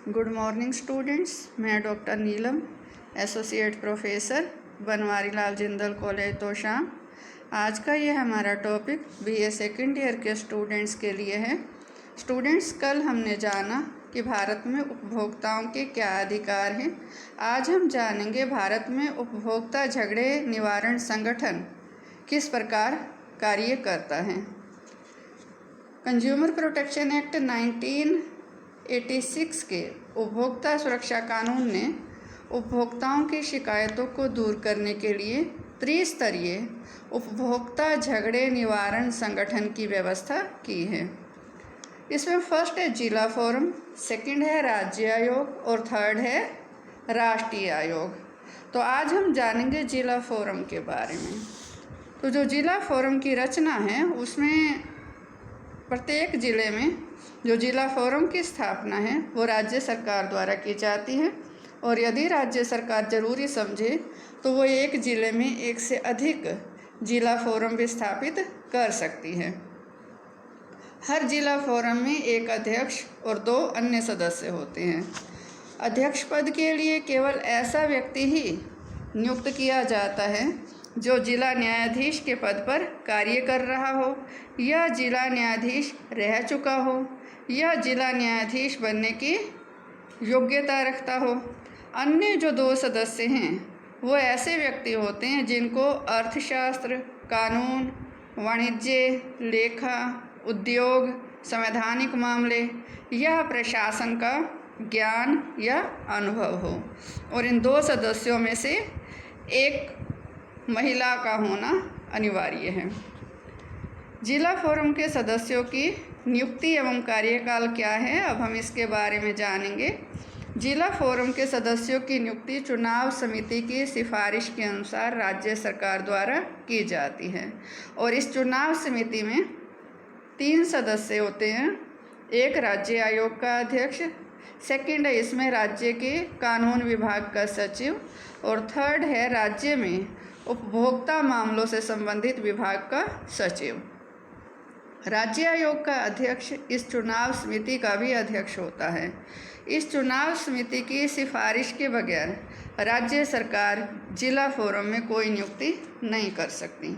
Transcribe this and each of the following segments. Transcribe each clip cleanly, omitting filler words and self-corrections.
Good morning students. मैं doctor नीलम, associate professor, Banwari Lal Jindal college Tosham. आज का ये हमारा टॉपिक बीए सेकेंड ईयर के स्टूडेंट्स के लिए है। स्टूडेंट्स, कल हमने जाना कि भारत में उपभोक्ताओं के क्या अधिकार हैं। आज हम जानेंगे भारत में उपभोक्ता झगड़े निवारण संगठन किस प्रकार कार्य करता है। कंज्यूमर प्रोटेक्शन एक्ट 1986 के उपभोक्ता सुरक्षा कानून ने उपभोक्ताओं की शिकायतों को दूर करने के लिए त्रिस्तरीय उपभोक्ता झगड़े निवारण संगठन की व्यवस्था की है। इसमें फर्स्ट है जिला फोरम, सेकंड है राज्य आयोग और थर्ड है राष्ट्रीय आयोग। तो आज हम जानेंगे जिला फोरम के बारे में। तो जो जिला फोरम की रचना है उसमें प्रत्येक ज़िले में जो जिला फोरम की स्थापना है वो राज्य सरकार द्वारा की जाती है, और यदि राज्य सरकार ज़रूरी समझे तो वो एक ज़िले में एक से अधिक जिला फोरम भी स्थापित कर सकती है। हर जिला फोरम में एक अध्यक्ष और 2 अन्य सदस्य होते हैं। अध्यक्ष पद के लिए केवल ऐसा व्यक्ति ही नियुक्त किया जाता है जो जिला न्यायाधीश के पद पर कार्य कर रहा हो, या जिला न्यायाधीश रह चुका हो, या जिला न्यायाधीश बनने की योग्यता रखता हो। अन्य जो 2 सदस्य हैं वो ऐसे व्यक्ति होते हैं जिनको अर्थशास्त्र, कानून, वाणिज्य, लेखा, उद्योग, संवैधानिक मामले या प्रशासन का ज्ञान या अनुभव हो, और इन 2 सदस्यों में से एक महिला का होना अनिवार्य है। जिला फोरम के सदस्यों की नियुक्ति एवं कार्यकाल क्या है, अब हम इसके बारे में जानेंगे। जिला फोरम के सदस्यों की नियुक्ति चुनाव समिति की सिफारिश के अनुसार राज्य सरकार द्वारा की जाती है, और इस चुनाव समिति में 3 सदस्य होते हैं। एक राज्य आयोग का अध्यक्ष, सेकंड है इसमें राज्य के कानून विभाग का सचिव, और थर्ड है राज्य में उपभोक्ता मामलों से संबंधित विभाग का सचिव। राज्य आयोग का अध्यक्ष इस चुनाव समिति का भी अध्यक्ष होता है। इस चुनाव समिति की सिफारिश के बगैर राज्य सरकार जिला फोरम में कोई नियुक्ति नहीं कर सकती,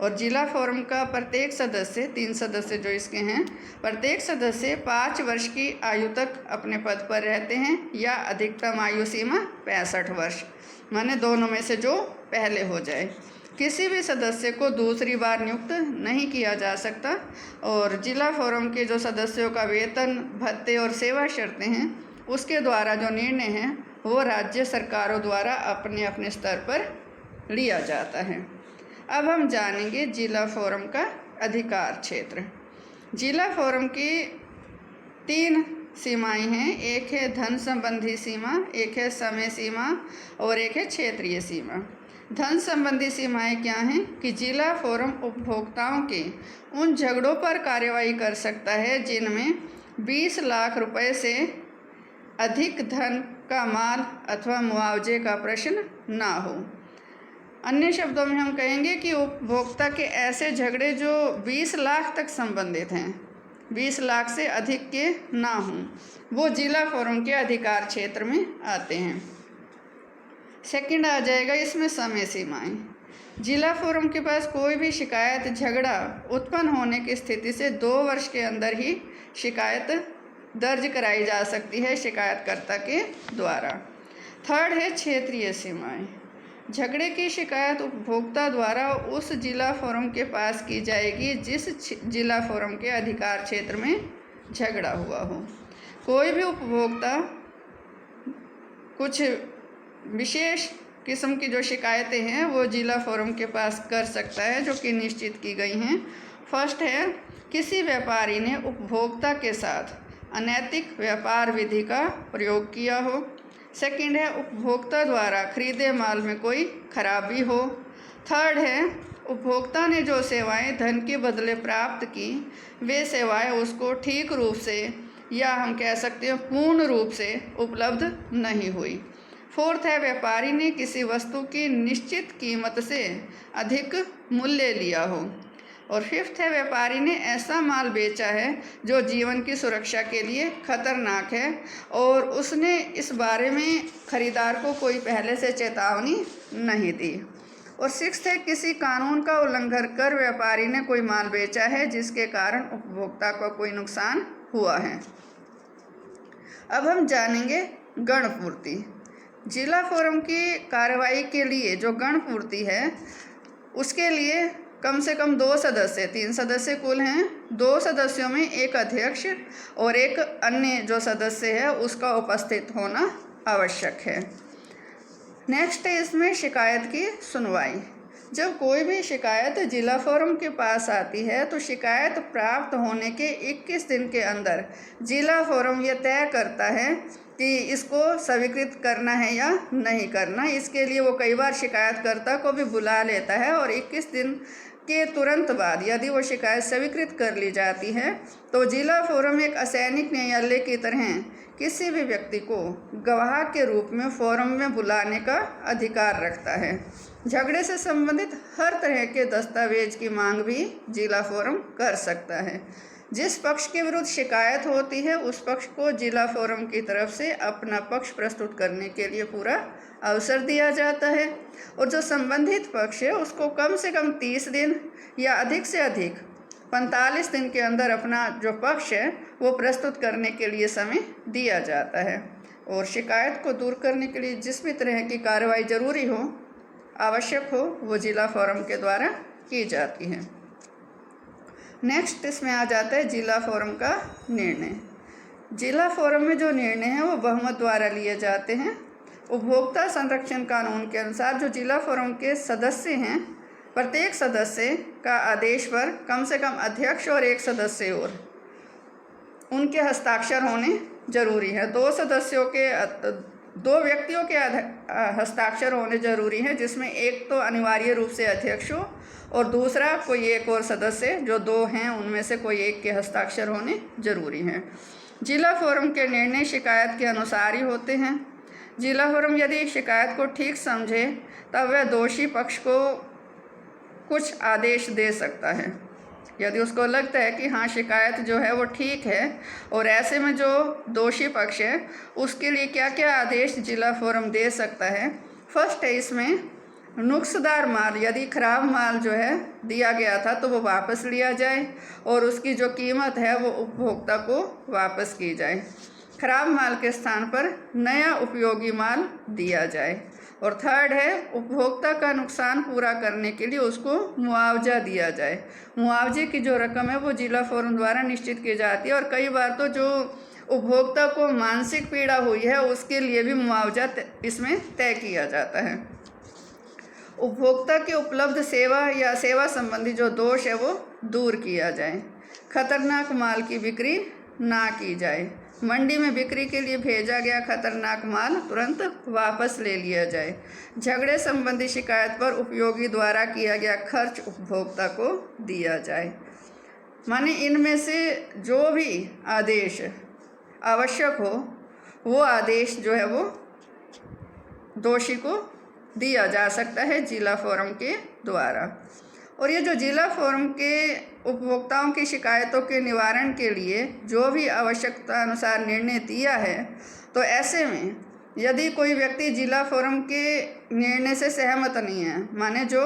और जिला फोरम का प्रत्येक सदस्य, 3 सदस्य जो इसके हैं, प्रत्येक सदस्य 5 वर्ष की आयु तक अपने पद पर रहते हैं, या अधिकतम आयु सीमा 65 वर्ष, माने दोनों में से जो पहले हो जाए। किसी भी सदस्य को दूसरी बार नियुक्त नहीं किया जा सकता, और जिला फोरम के जो सदस्यों का वेतन, भत्ते और सेवा शर्तें हैं उसके द्वारा जो निर्णय है वो राज्य सरकारों द्वारा अपने अपने स्तर पर लिया जाता है। अब हम जानेंगे जिला फोरम का अधिकार क्षेत्र। जिला फोरम की 3 सीमाएं हैं। एक है धन संबंधी सीमा, एक है समय सीमा और एक है क्षेत्रीय सीमा। धन संबंधी सीमाएं क्या हैं कि जिला फोरम उपभोक्ताओं के उन झगड़ों पर कार्रवाई कर सकता है जिनमें 20 लाख रुपए से अधिक धन का माल अथवा मुआवजे का प्रश्न ना हो। अन्य शब्दों में हम कहेंगे कि उपभोक्ता के ऐसे झगड़े जो 20 लाख तक संबंधित हैं, 20 लाख से अधिक के ना हों, वो जिला फोरम के अधिकार क्षेत्र में आते हैं। सेकंड आ जाएगा इसमें समय सीमाएं। जिला फोरम के पास कोई भी शिकायत, झगड़ा उत्पन्न होने की स्थिति से 2 वर्ष के अंदर ही शिकायत दर्ज कराई जा सकती है शिकायतकर्ता के द्वारा। थर्ड है क्षेत्रीय सीमाएं। झगड़े की शिकायत उपभोक्ता द्वारा उस जिला फोरम के पास की जाएगी जिस जिला फोरम के अधिकार क्षेत्र में झगड़ा हुआ हो। कोई भी उपभोक्ता कुछ विशेष किस्म की जो शिकायतें हैं वो जिला फोरम के पास कर सकता है, जो कि निश्चित की गई हैं। फर्स्ट है किसी व्यापारी ने उपभोक्ता के साथ अनैतिक व्यापार विधि का प्रयोग किया हो। सेकंड है उपभोक्ता द्वारा खरीदे माल में कोई खराबी हो। थर्ड है उपभोक्ता ने जो सेवाएं धन के बदले प्राप्त की वे सेवाएं उसको ठीक रूप से, या हम कह सकते हैं पूर्ण रूप से उपलब्ध नहीं हुई। फोर्थ है व्यापारी ने किसी वस्तु की निश्चित कीमत से अधिक मूल्य लिया हो। और फिफ्थ है, व्यापारी ने ऐसा माल बेचा है जो जीवन की सुरक्षा के लिए खतरनाक है और उसने इस बारे में खरीदार को कोई पहले से चेतावनी नहीं दी। और सिक्स्थ है, किसी कानून का उल्लंघन कर व्यापारी ने कोई माल बेचा है जिसके कारण उपभोक्ता को कोई नुकसान हुआ है। अब हम जानेंगे गणपूर्ति। जिला फोरम की कार्रवाई के लिए जो गणपूर्ति है उसके लिए कम से कम 2 सदस्य, 3 सदस्य कुल हैं, 2 सदस्यों में एक अध्यक्ष और एक अन्य जो सदस्य है उसका उपस्थित होना आवश्यक है। नेक्स्ट है इसमें शिकायत की सुनवाई। जब कोई भी शिकायत जिला फोरम के पास आती है तो शिकायत प्राप्त होने के 21 दिन के अंदर जिला फोरम यह तय करता है कि इसको स्वीकृत करना है या नहीं करना। इसके लिए वो कई बार शिकायतकर्ता को भी बुला लेता है और 21 दिन के तुरंत बाद यदि वो शिकायत स्वीकृत कर ली जाती है तो जिला फोरम एक असैनिक न्यायालय की तरह किसी भी व्यक्ति को गवाह के रूप में फोरम में बुलाने का अधिकार रखता है। झगड़े से संबंधित हर तरह के दस्तावेज की मांग भी जिला फोरम कर सकता है। जिस पक्ष के विरुद्ध शिकायत होती है उस पक्ष को जिला फोरम की तरफ से अपना पक्ष प्रस्तुत करने के लिए पूरा अवसर दिया जाता है और जो संबंधित पक्ष है उसको कम से कम 30 दिन या अधिक से अधिक 45 दिन के अंदर अपना जो पक्ष है वो प्रस्तुत करने के लिए समय दिया जाता है। और शिकायत को दूर करने के लिए जिस भी तरह की कार्रवाई जरूरी हो, आवश्यक हो, वो जिला फोरम के द्वारा की जाती है। नेक्स्ट इसमें आ जाता है जिला फोरम का निर्णय। जिला फोरम में जो निर्णय है वो बहुमत द्वारा लिए जाते हैं। उपभोक्ता संरक्षण कानून के अनुसार जो जिला फोरम के सदस्य हैं, प्रत्येक सदस्य का आदेश पर कम से कम अध्यक्ष और एक सदस्य और उनके हस्ताक्षर होने जरूरी है। 2 व्यक्तियों के हस्ताक्षर होने जरूरी है, जिसमें एक तो अनिवार्य रूप से अध्यक्ष हो और दूसरा कोई एक और सदस्य, जो 2 हैं उनमें से कोई एक के हस्ताक्षर होने जरूरी हैं। जिला फोरम के निर्णय शिकायत के अनुसार ही होते हैं। जिला फोरम यदि शिकायत को ठीक समझे तब वह दोषी पक्ष को कुछ आदेश दे सकता है। यदि उसको लगता है कि हाँ शिकायत जो है वो ठीक है और ऐसे में जो दोषी पक्ष है उसके लिए क्या क्या आदेश जिला फोरम दे सकता है। फर्स्ट है इसमें नुक्सदार माल, यदि खराब माल जो है दिया गया था तो वो वापस लिया जाए और उसकी जो कीमत है वो उपभोक्ता को वापस की जाए। खराब माल के स्थान पर नया उपयोगी माल दिया जाए। और थर्ड है उपभोक्ता का नुकसान पूरा करने के लिए उसको मुआवजा दिया जाए। मुआवजे की जो रकम है वो जिला फोरम द्वारा निश्चित की जाती है और कई बार तो जो उपभोक्ता को मानसिक पीड़ा हुई है उसके लिए भी मुआवजा इसमें तय किया जाता है। उपभोक्ता की उपलब्ध सेवा या सेवा संबंधी जो दोष है वो दूर किया जाए। खतरनाक माल की बिक्री ना की जाए। मंडी में बिक्री के लिए भेजा गया खतरनाक माल तुरंत वापस ले लिया जाए। झगड़े संबंधी शिकायत पर उपयोगी द्वारा किया गया खर्च उपभोक्ता को दिया जाए। माने इनमें से जो भी आदेश आवश्यक हो वो आदेश जो है वो दोषी को दिया जा सकता है जिला फोरम के द्वारा। और ये जो जिला फोरम के उपभोक्ताओं की शिकायतों के निवारण के लिए जो भी आवश्यकता अनुसार निर्णय दिया है, तो ऐसे में यदि कोई व्यक्ति जिला फोरम के निर्णय से सहमत नहीं है, माने जो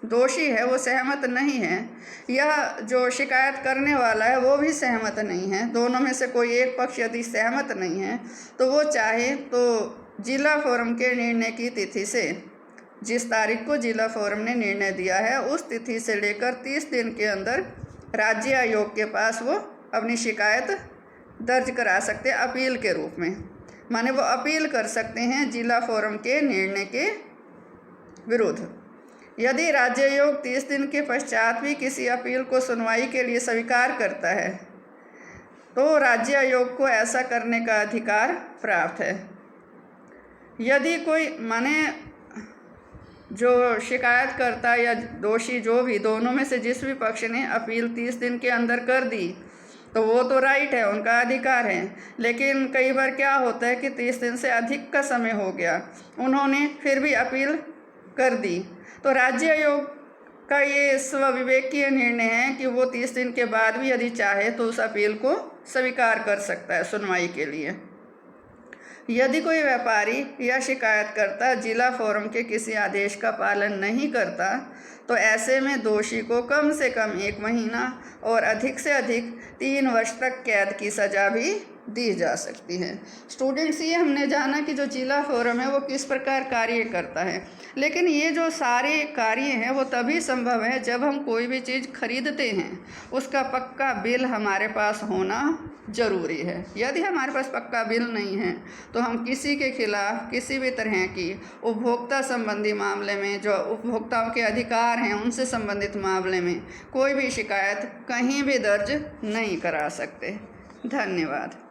दोषी है वो सहमत नहीं है या जो शिकायत करने वाला है वो भी सहमत नहीं है, दोनों में से कोई एक पक्ष यदि सहमत नहीं है तो वो चाहे तो जिला फोरम के निर्णय की तिथि से, जिस तारीख को जिला फोरम ने निर्णय दिया है उस तिथि से लेकर 30 दिन के अंदर राज्य आयोग के पास वो अपनी शिकायत दर्ज करा सकते हैं अपील के रूप में। माने वो अपील कर सकते हैं जिला फोरम के निर्णय के विरुद्ध। यदि राज्य आयोग 30 दिन के पश्चात भी किसी अपील को सुनवाई के लिए स्वीकार करता है तो राज्य आयोग को ऐसा करने का अधिकार प्राप्त है। यदि कोई माने जो शिकायतकर्ता या दोषी जो भी दोनों में से जिस भी पक्ष ने अपील 30 दिन के अंदर कर दी तो वो तो राइट है, उनका अधिकार है। लेकिन कई बार क्या होता है कि 30 दिन से अधिक का समय हो गया, उन्होंने फिर भी अपील कर दी तो राज्य आयोग का ये स्वविवेकीय निर्णय है कि वो 30 दिन के बाद भी यदि चाहे तो उस अपील को स्वीकार कर सकता है सुनवाई के लिए। यदि कोई व्यापारी या शिकायतकर्ता जिला फोरम के किसी आदेश का पालन नहीं करता तो ऐसे में दोषी को कम से कम 1 महीना और अधिक से अधिक 3 वर्ष तक कैद की सज़ा भी दी जा सकती है। स्टूडेंट्स, ये हमने जाना कि जो जिला फोरम है वो किस प्रकार कार्य करता है, लेकिन ये जो सारे कार्य हैं वो तभी संभव है जब हम कोई भी चीज़ खरीदते हैं उसका पक्का बिल हमारे पास होना ज़रूरी है। यदि हमारे पास पक्का बिल नहीं है तो हम किसी के खिलाफ़ किसी भी तरह की उपभोक्ता संबंधी मामले में, जो उपभोक्ताओं के अधिकार हैं उनसे संबंधित मामले में कोई भी शिकायत कहीं भी दर्ज नहीं करा सकते। धन्यवाद।